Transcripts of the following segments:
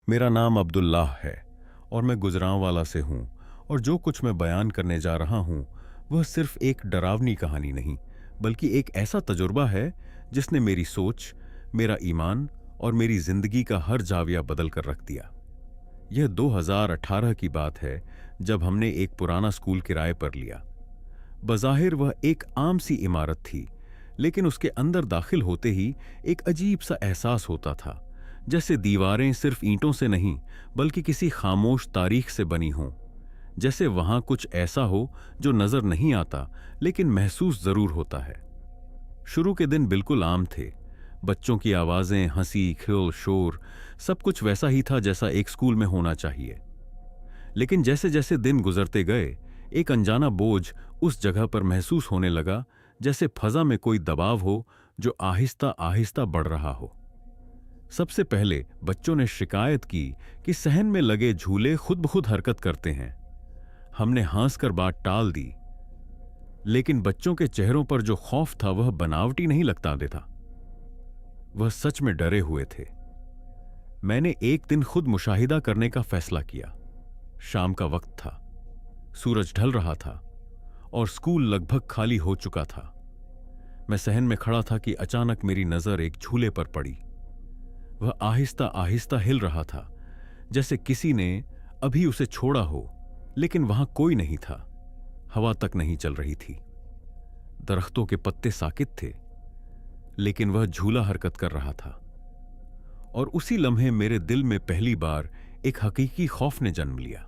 मेरा नाम अब्दुल्लाह है और मैं गुजरांवाला से हूँ और जो कुछ मैं बयान करने जा रहा हूँ वह सिर्फ एक डरावनी कहानी नहीं बल्कि एक ऐसा तजुर्बा है जिसने मेरी सोच, मेरा ईमान और मेरी जिंदगी का हर जाविया बदल कर रख दिया। यह 2018 की बात है जब हमने एक पुराना स्कूल किराए पर लिया। बज़ाहिर वह एक आम सी इमारत थी, लेकिन उसके अंदर दाखिल होते ही एक अजीब सा एहसास होता था, जैसे दीवारें सिर्फ ईंटों से नहीं बल्कि किसी खामोश तारीख से बनी हों। जैसे वहां कुछ ऐसा हो जो नजर नहीं आता लेकिन महसूस जरूर होता है। शुरू के दिन बिल्कुल आम थे। बच्चों की आवाजें, हंसी, खिल, शोर, सब कुछ वैसा ही था जैसा एक स्कूल में होना चाहिए। लेकिन जैसे जैसे दिन गुजरते गए, एक अनजाना बोझ उस जगह पर महसूस होने लगा, जैसे फजा में कोई दबाव हो जो आहिस्ता आहिस्ता बढ़ रहा हो। सबसे पहले बच्चों ने शिकायत की कि सहन में लगे झूले खुद ब खुद हरकत करते हैं। हमने हंसकर बात टाल दी, लेकिन बच्चों के चेहरों पर जो खौफ था वह बनावटी नहीं लगता देता। वह सच में डरे हुए थे। मैंने एक दिन खुद मुशाहिदा करने का फैसला किया। शाम का वक्त था, सूरज ढल रहा था और स्कूल लगभग खाली हो चुका था। मैं सहन में खड़ा था कि अचानक मेरी नजर एक झूले पर पड़ी। वह आहिस्ता आहिस्ता हिल रहा था, जैसे किसी ने अभी उसे छोड़ा हो, लेकिन वहां कोई नहीं था। हवा तक नहीं चल रही थी। दरख्तों के पत्ते साकित थे, लेकिन वह झूला हरकत कर रहा था। और उसी लम्हे मेरे दिल में पहली बार एक हकीकी खौफ ने जन्म लिया।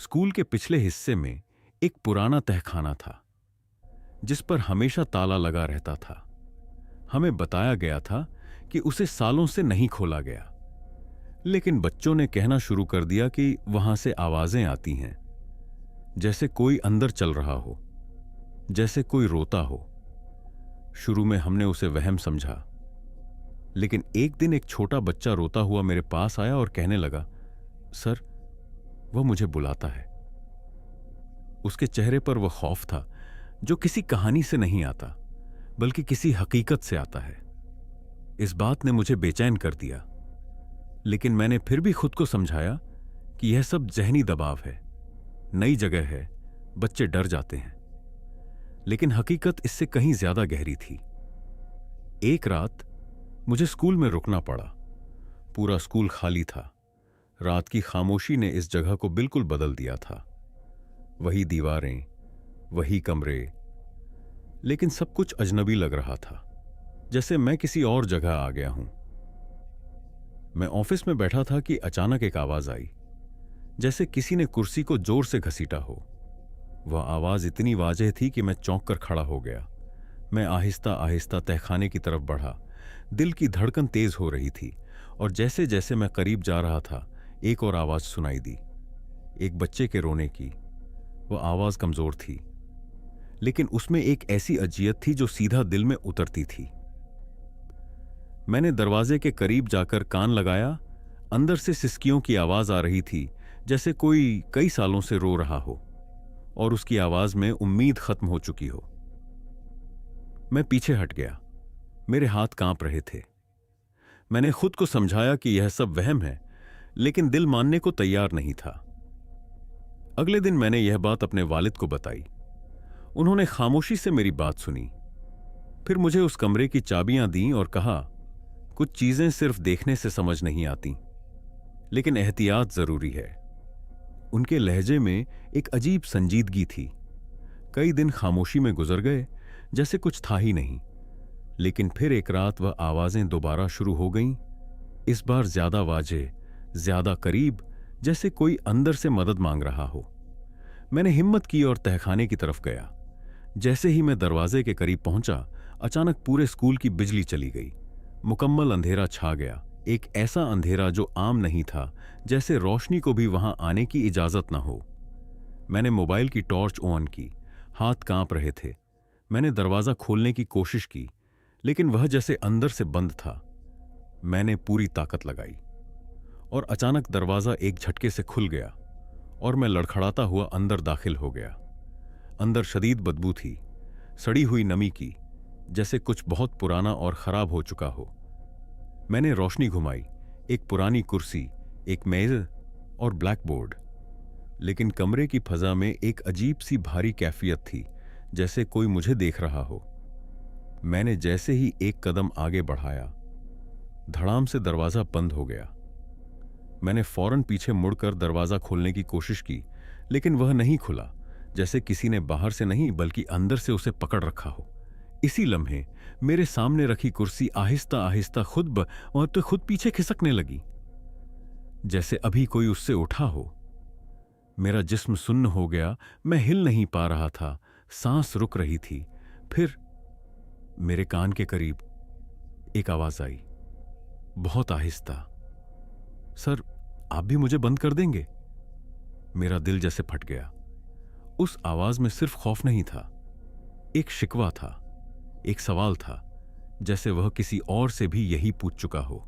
स्कूल के पिछले हिस्से में एक पुराना तहखाना था, जिस पर हमेशा ताला लगा रहता था। हमें बताया गया था कि उसे सालों से नहीं खोला गया, लेकिन बच्चों ने कहना शुरू कर दिया कि वहां से आवाजें आती हैं, जैसे कोई अंदर चल रहा हो, जैसे कोई रोता हो। शुरू में हमने उसे वहम समझा, लेकिन एक दिन एक छोटा बच्चा रोता हुआ मेरे पास आया और कहने लगा, सर, वह मुझे बुलाता है। उसके चेहरे पर वह खौफ था जो किसी कहानी से नहीं आता बल्कि किसी हकीकत से आता है। इस बात ने मुझे बेचैन कर दिया, लेकिन मैंने फिर भी खुद को समझाया कि यह सब जहनी दबाव है, नई जगह है, बच्चे डर जाते हैं। लेकिन हकीकत इससे कहीं ज्यादा गहरी थी। एक रात मुझे स्कूल में रुकना पड़ा। पूरा स्कूल खाली था। रात की खामोशी ने इस जगह को बिल्कुल बदल दिया था। वही दीवारें, वही कमरे, लेकिन सब कुछ अजनबी लग रहा था, जैसे मैं किसी और जगह आ गया हूं। मैं ऑफिस में बैठा था कि अचानक एक आवाज आई, जैसे किसी ने कुर्सी को जोर से घसीटा हो। वह आवाज इतनी वाज़ेह थी कि मैं चौंक कर खड़ा हो गया। मैं आहिस्ता आहिस्ता तहखाने की तरफ बढ़ा। दिल की धड़कन तेज हो रही थी, और जैसे जैसे मैं करीब जा रहा था, एक और आवाज सुनाई दी, एक बच्चे के रोने की। वह आवाज कमजोर थी, लेकिन उसमें एक ऐसी अजियत थी जो सीधा दिल में उतरती थी। मैंने दरवाजे के करीब जाकर कान लगाया। अंदर से सिसकियों की आवाज आ रही थी, जैसे कोई कई सालों से रो रहा हो, और उसकी आवाज में उम्मीद खत्म हो चुकी हो। मैं पीछे हट गया। मेरे हाथ कांप रहे थे। मैंने खुद को समझाया कि यह सब वहम है, लेकिन दिल मानने को तैयार नहीं था। अगले दिन मैंने यह बात अपने वालिद को बताई। उन्होंने खामोशी से मेरी बात सुनी। फिर मुझे उस कमरे की चाबियां दी और कहा, कुछ चीजें सिर्फ देखने से समझ नहीं आती, लेकिन एहतियात जरूरी है। उनके लहजे में एक अजीब संजीदगी थी। कई दिन खामोशी में गुजर गए, जैसे कुछ था ही नहीं। लेकिन फिर एक रात वह आवाजें दोबारा शुरू हो गईं, इस बार ज्यादा वाज़ेह, ज्यादा करीब, जैसे कोई अंदर से मदद मांग रहा हो। मैंने हिम्मत की और तहखाने की तरफ गया। जैसे ही मैं दरवाजे के करीब पहुंचा, अचानक पूरे स्कूल की बिजली चली गई। मुकम्मल अंधेरा छा गया, एक ऐसा अंधेरा जो आम नहीं था, जैसे रोशनी को भी वहां आने की इजाजत न हो। मैंने मोबाइल की टॉर्च ऑन की। हाथ कांप रहे थे। मैंने दरवाजा खोलने की कोशिश की, लेकिन वह जैसे अंदर से बंद था। मैंने पूरी ताकत लगाई और अचानक दरवाजा एक झटके से खुल गया और मैं लड़खड़ाता हुआ अंदर दाखिल हो गया। अंदर शदीद बदबू थी, सड़ी हुई नमी की, जैसे कुछ बहुत पुराना और खराब हो चुका हो। मैंने रोशनी घुमाई। एक पुरानी कुर्सी, एक मेज और ब्लैक बोर्ड। लेकिन कमरे की फजा में एक अजीब सी भारी कैफियत थी, जैसे कोई मुझे देख रहा हो। मैंने जैसे ही एक कदम आगे बढ़ाया, धड़ाम से दरवाजा बंद हो गया। मैंने फौरन पीछे मुड़कर दरवाजा खोलने की कोशिश की, लेकिन वह नहीं खुला, जैसे किसी ने बाहर से नहीं बल्कि अंदर से उसे पकड़ रखा हो। इसी लम्हे मेरे सामने रखी कुर्सी आहिस्ता आहिस्ता खुद पीछे खिसकने लगी, जैसे अभी कोई उससे उठा हो। मेरा जिस्म सुन्न हो गया, मैं हिल नहीं पा रहा था, सांस रुक रही थी। फिर मेरे कान के करीब एक आवाज आई, बहुत आहिस्ता, सर आप भी मुझे बंद कर देंगे? मेरा दिल जैसे फट गया। उस आवाज में सिर्फ खौफ नहीं था, एक शिकवा था, एक सवाल था, जैसे वह किसी और से भी यही पूछ चुका हो।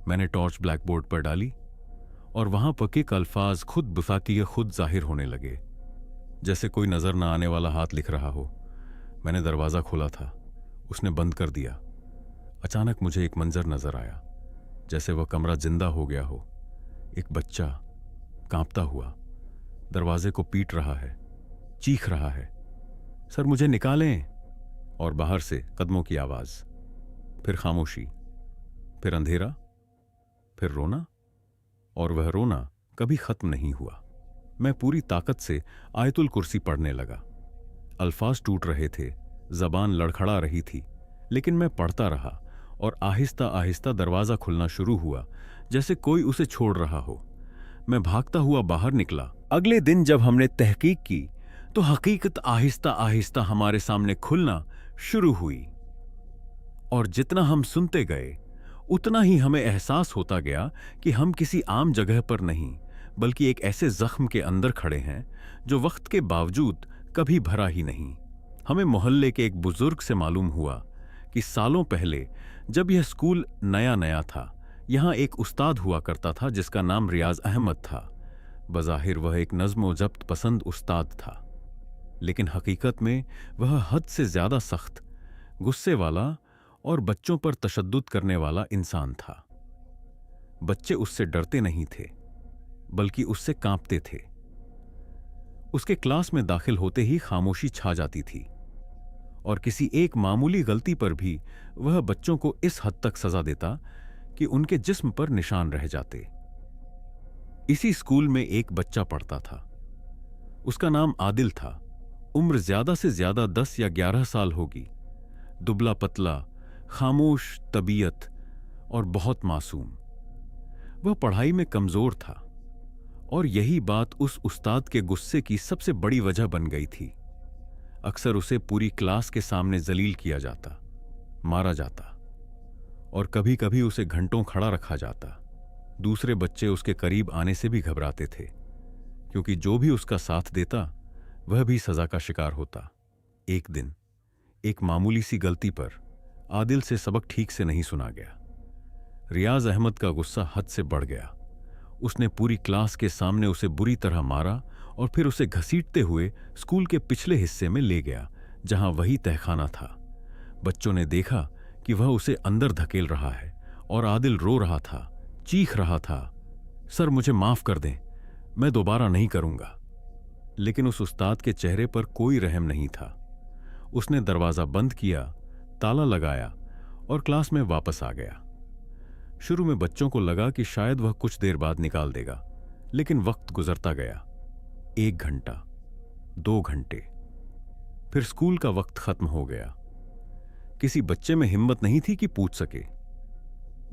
मैंने टॉर्च ब्लैक बोर्ड पर डाली और वहां पके अल्फाज खुद बुसाकी खुद जाहिर होने लगे, जैसे कोई नजर न आने वाला हाथ लिख रहा हो। मैंने दरवाजा खोला था, उसने बंद कर दिया। अचानक मुझे एक मंजर नजर आया, जैसे वह कमरा जिंदा हो गया हो। एक बच्चा कांपता हुआ दरवाजे को पीट रहा है, चीख रहा है, सर मुझे निकालें। और बाहर से कदमों की आवाज, फिर खामोशी, फिर अंधेरा, फिर रोना। और वह रोना कभी खत्म नहीं हुआ। मैं पूरी ताकत से आयतुल कुर्सी पढ़ने लगा। अल्फाज टूट रहे थे, जबान लड़खड़ा रही थी, लेकिन मैं पढ़ता रहा और आहिस्ता आहिस्ता दरवाजा खुलना शुरू हुआ, जैसे कोई उसे छोड़ रहा हो। मैं भागता हुआ बाहर निकला। अगले दिन जब हमने तहकीक की तो हकीकत आहिस्ता आहिस्ता हमारे सामने खुलना शुरू हुई, और जितना हम सुनते गए उतना ही हमें एहसास होता गया कि हम किसी आम जगह पर नहीं, बल्कि एक ऐसे जख्म के अंदर खड़े हैं जो वक्त के बावजूद कभी भरा ही नहीं। हमें मोहल्ले के एक बुजुर्ग से मालूम हुआ कि सालों पहले जब यह स्कूल नया नया था, यहां एक उस्ताद हुआ करता था जिसका नाम रियाज अहमद था। बज़ाहिर वह एक नज़्म व ज़ब्त पसंद उस्ताद था, लेकिन हकीकत में वह हद से ज्यादा सख्त, गुस्से वाला और बच्चों पर तशद्दुद करने वाला इंसान था। बच्चे उससे डरते नहीं थे, बल्कि उससे कांपते थे। उसके क्लास में दाखिल होते ही खामोशी छा जाती थी, और किसी एक मामूली गलती पर भी वह बच्चों को इस हद तक सजा देता कि उनके जिस्म पर निशान रह जाते। इसी स्कूल में एक बच्चा पढ़ता था। उसका नाम आदिल था। उम्र ज्यादा से ज्यादा 10 या 11 साल होगी। दुबला पतला, खामोश तबीयत और बहुत मासूम। वह पढ़ाई में कमजोर था, और यही बात उस उस्ताद के गुस्से की सबसे बड़ी वजह बन गई थी। अक्सर उसे पूरी क्लास के सामने जलील किया जाता, मारा जाता, और कभी कभी उसे घंटों खड़ा रखा जाता। दूसरे बच्चे उसके करीब आने से भी घबराते थे, क्योंकि जो भी उसका साथ देता वह भी सजा का शिकार होता। एक दिन एक मामूली सी गलती पर आदिल से सबक ठीक से नहीं सुना गया। रियाज अहमद का गुस्सा हद से बढ़ गया। उसने पूरी क्लास के सामने उसे बुरी तरह मारा और फिर उसे घसीटते हुए स्कूल के पिछले हिस्से में ले गया, जहां वही तहखाना था। बच्चों ने देखा कि वह उसे अंदर धकेल रहा है, और आदिल रो रहा था, चीख रहा था, सर मुझे माफ कर दें, मैं दोबारा नहीं करूंगा। लेकिन उस उस्ताद के चेहरे पर कोई रहम नहीं था। उसने दरवाजा बंद किया, ताला लगाया और क्लास में वापस आ गया। शुरू में बच्चों को लगा कि शायद वह कुछ देर बाद निकाल देगा, लेकिन वक्त गुजरता गया। 1 घंटा, 2 घंटे, फिर स्कूल का वक्त खत्म हो गया। किसी बच्चे में हिम्मत नहीं थी कि पूछ सके।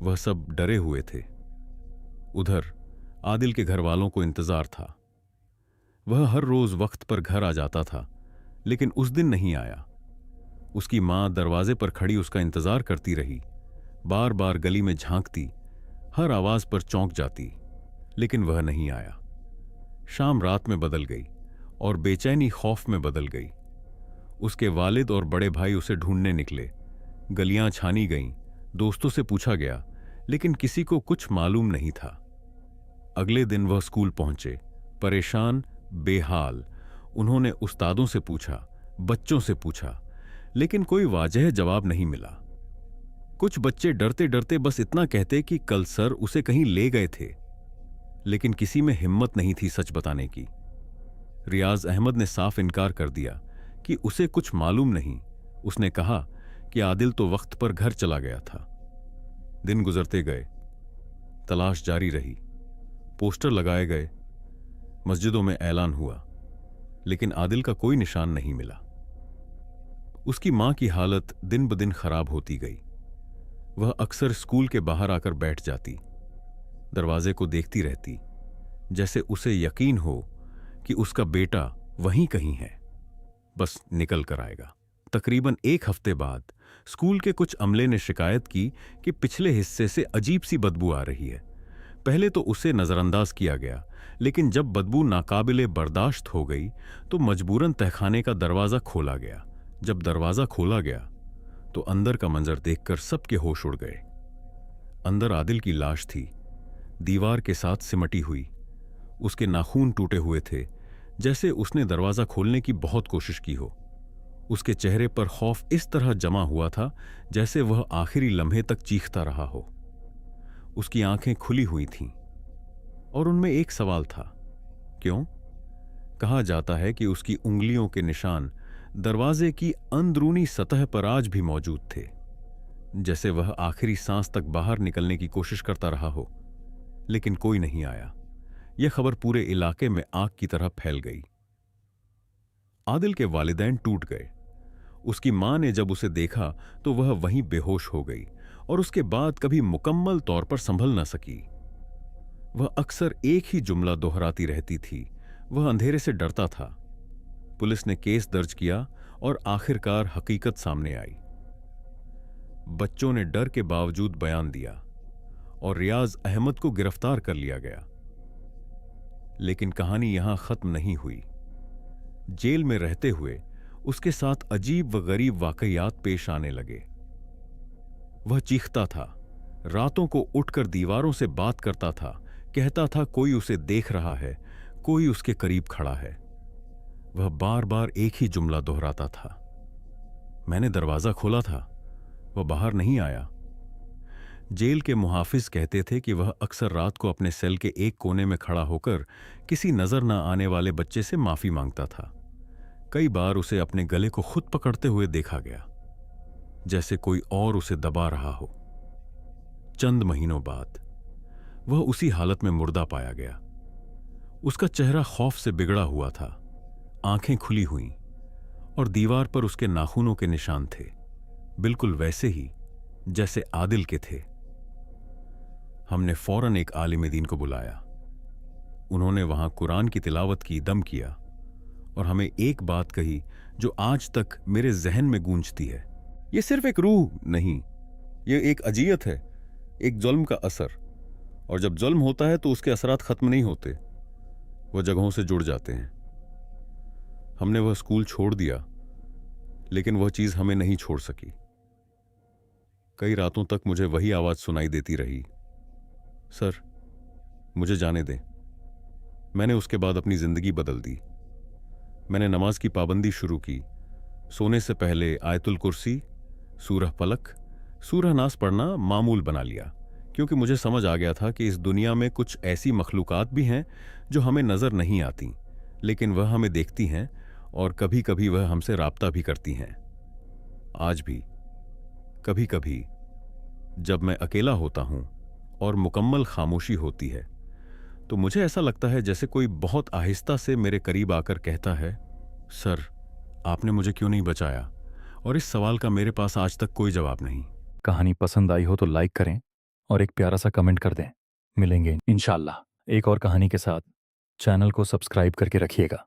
वह सब डरे हुए थे। उधर आदिल के घर वालों को इंतजार था। वह हर रोज वक्त पर घर आ जाता था, लेकिन उस दिन नहीं आया। उसकी मां दरवाजे पर खड़ी उसका इंतजार करती रही, बार बार गली में झांकती, हर आवाज पर चौंक जाती, लेकिन वह नहीं आया। शाम रात में बदल गई और बेचैनी खौफ में बदल गई। उसके वालिद और बड़े भाई उसे ढूंढने निकले। गलियां छानी गईं, दोस्तों से पूछा गया, लेकिन किसी को कुछ मालूम नहीं था। अगले दिन वह स्कूल पहुंचे, परेशान, बेहाल। उन्होंने उस्तादों से पूछा, बच्चों से पूछा, लेकिन कोई वाजह जवाब नहीं मिला। कुछ बच्चे डरते डरते बस इतना कहते कि कल सर उसे कहीं ले गए थे, लेकिन किसी में हिम्मत नहीं थी सच बताने की। रियाज अहमद ने साफ इनकार कर दिया कि उसे कुछ मालूम नहीं। उसने कहा कि आदिल तो वक्त पर घर चला गया था। दिन गुजरते गए, तलाश जारी रही, पोस्टर लगाए गए, मस्जिदों में ऐलान हुआ, लेकिन आदिल का कोई निशान नहीं मिला। उसकी मां की हालत दिन ब दिन खराब होती गई। वह अक्सर स्कूल के बाहर आकर बैठ जाती, दरवाजे को देखती रहती, जैसे उसे यकीन हो कि उसका बेटा वहीं कहीं है, बस निकल कर आएगा। तकरीबन एक हफ्ते बाद स्कूल के कुछ अमले ने शिकायत की कि पिछले हिस्से से अजीब सी बदबू आ रही है। पहले तो उसे नजरअंदाज किया गया, लेकिन जब बदबू नाकाबिले बर्दाश्त हो गई तो मजबूरन तहखाने का दरवाजा खोला गया। जब दरवाजा खोला गया तो अंदर का मंजर देखकर सबके होश उड़ गए। अंदर आदिल की लाश थी, दीवार के साथ सिमटी हुई। उसके नाखून टूटे हुए थे, जैसे उसने दरवाजा खोलने की बहुत कोशिश की हो। उसके चेहरे पर खौफ इस तरह जमा हुआ था जैसे वह आखिरी लम्हे तक चीखता रहा हो। उसकी आंखें खुली हुई थीं और उनमें एक सवाल था, क्यों? कहा जाता है कि उसकी उंगलियों के निशान दरवाजे की अंदरूनी सतह पर आज भी मौजूद थे, जैसे वह आखिरी सांस तक बाहर निकलने की कोशिश करता रहा हो। लेकिन कोई नहीं आया। यह खबर पूरे इलाके में आग की तरह फैल गई। आदिल के वालिदैन टूट गए। उसकी मां ने जब उसे देखा तो वह वहीं बेहोश हो गई और उसके बाद कभी मुकम्मल तौर पर संभल न सकी। वह अक्सर एक ही जुमला दोहराती रहती थी, वह अंधेरे से डरता था। पुलिस ने केस दर्ज किया और आखिरकार हकीकत सामने आई। बच्चों ने डर के बावजूद बयान दिया और रियाज अहमद को गिरफ्तार कर लिया गया। लेकिन कहानी यहां खत्म नहीं हुई। जेल में रहते हुए उसके साथ अजीब व गरीब वाकयात पेश आने लगे। वह चीखता था, रातों को उठकर दीवारों से बात करता था, कहता था कोई उसे देख रहा है, कोई उसके करीब खड़ा है। वह बार बार एक ही जुमला दोहराता था, मैंने दरवाजा खोला था, वह बाहर नहीं आया। जेल के मुहाफिज कहते थे कि वह अक्सर रात को अपने सेल के एक कोने में खड़ा होकर किसी नजर न आने वाले बच्चे से माफी मांगता था। कई बार उसे अपने गले को खुद पकड़ते हुए देखा गया, जैसे कोई और उसे दबा रहा हो। चंद महीनों बाद वह उसी हालत में मुर्दा पाया गया। उसका चेहरा खौफ से बिगड़ा हुआ था, आंखें खुली हुईं और दीवार पर उसके नाखूनों के निशान थे, बिल्कुल वैसे ही जैसे आदिल के थे। हमने फौरन एक आलिम दीन को बुलाया। उन्होंने वहां कुरान की तिलावत की, दम किया और हमें एक बात कही जो आज तक मेरे जहन में गूंजती है। यह सिर्फ एक रूह नहीं, यह एक अजियत है, एक जुल्म का असर। और जब जुल्म होता है तो उसके असरात खत्म नहीं होते, वह जगहों से जुड़ जाते हैं। हमने वह स्कूल छोड़ दिया, लेकिन वह चीज हमें नहीं छोड़ सकी। कई रातों तक मुझे वही आवाज सुनाई देती रही, सर मुझे जाने दें। मैंने उसके बाद अपनी जिंदगी बदल दी। मैंने नमाज की पाबंदी शुरू की। सोने से पहले आयतुल कुर्सी, सूरह फलक, सूरह नास पढ़ना मामूल बना लिया, क्योंकि मुझे समझ आ गया था कि इस दुनिया में कुछ ऐसी मखलूकात भी हैं जो हमें नजर नहीं आती, लेकिन वह हमें देखती हैं और कभी कभी वह हमसे राब्ता भी करती हैं। आज भी कभी कभी जब मैं अकेला होता हूं और मुकम्मल खामोशी होती है तो मुझे ऐसा लगता है जैसे कोई बहुत आहिस्ता से मेरे करीब आकर कहता है, सर आपने मुझे क्यों नहीं बचाया? और इस सवाल का मेरे पास आज तक कोई जवाब नहीं। कहानी पसंद आई हो तो लाइक करें और एक प्यारा सा कमेंट कर दें। मिलेंगे इंशाल्लाह एक और कहानी के साथ। चैनल को सब्सक्राइब करके रखिएगा।